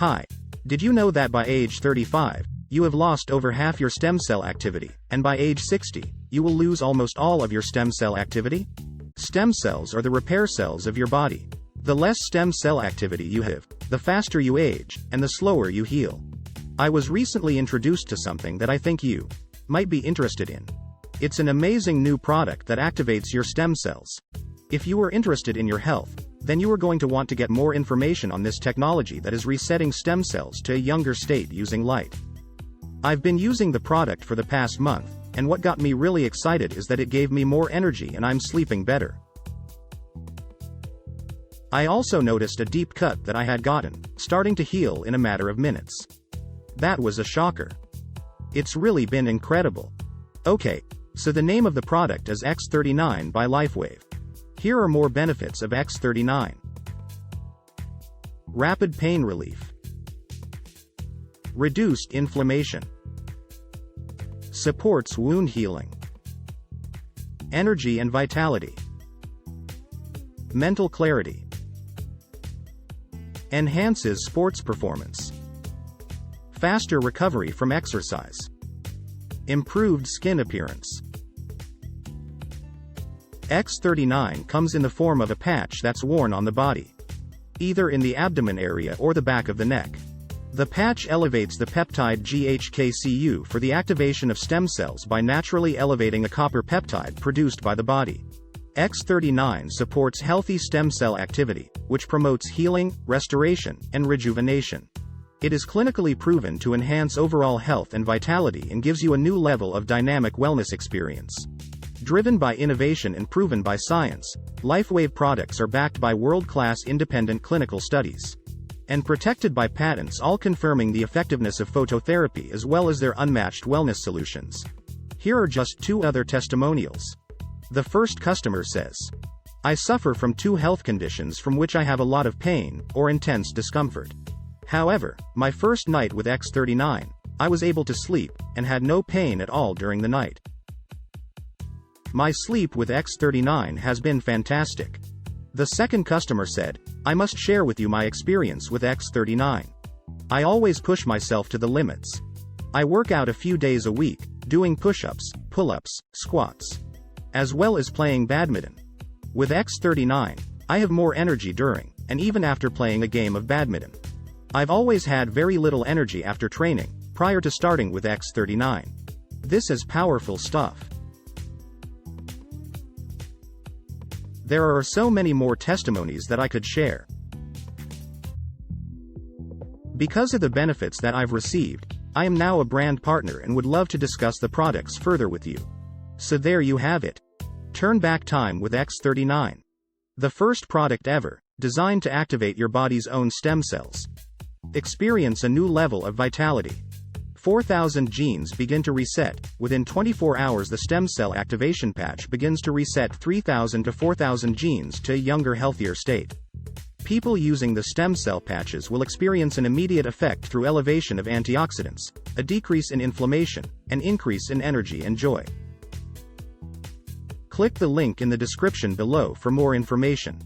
Hi. Did you know that by age 35, you have lost over half your stem cell activity, and by age 60, you will lose almost all of your stem cell activity? Stem cells are the repair cells of your body. The less stem cell activity you have, the faster you age, and the slower you heal. I was recently introduced to something that I think you might be interested in. It's an amazing new product that activates your stem cells. If you are interested in your health, then you are going to want to get more information on this technology that is resetting stem cells to a younger state using light. I've been using the product for the past month, and what got me really excited is that it gave me more energy and I'm sleeping better. I also noticed a deep cut that I had gotten, starting to heal in a matter of minutes. That was a shocker. It's really been incredible. Okay, so the name of the product is X39 by Lifewave. Here are more benefits of X39. Rapid pain relief. Reduced inflammation. Supports wound healing. Energy and vitality. Mental clarity. Enhances sports performance. Faster recovery from exercise. Improved skin appearance. X39 comes in the form of a patch that's worn on the body, either in the abdomen area or the back of the neck. The patch elevates the peptide GHKCU for the activation of stem cells by naturally elevating a copper peptide produced by the body. X39 supports healthy stem cell activity, which promotes healing, restoration, and rejuvenation. It is clinically proven to enhance overall health and vitality and gives you a new level of dynamic wellness experience. Driven by innovation and proven by science, Lifewave products are backed by world-class independent clinical studies and protected by patents, all confirming the effectiveness of phototherapy as well as their unmatched wellness solutions. Here are just 2 other testimonials. The first customer says, "I suffer from 2 health conditions from which I have a lot of pain or intense discomfort. However, my first night with X39, I was able to sleep and had no pain at all during the night. My sleep with X39 has been fantastic." The second customer said, "I must share with you my experience with X39. I always push myself to the limits. I work out a few days a week, doing push-ups, pull-ups, squats, as well as playing badminton. With X39, I have more energy during, and even after playing a game of badminton. I've always had very little energy after training, prior to starting with X39. This is powerful stuff." There are so many more testimonies that I could share. Because of the benefits that I've received, I am now a brand partner and would love to discuss the products further with you. So there you have it. Turn back time with X39. The first product ever, designed to activate your body's own stem cells. Experience a new level of vitality. 4,000 genes begin to reset. Within 24 hours the stem cell activation patch begins to reset 3,000 to 4,000 genes to a younger, healthier state. People using the stem cell patches will experience an immediate effect through elevation of antioxidants, a decrease in inflammation, an increase in energy and joy. Click the link in the description below for more information.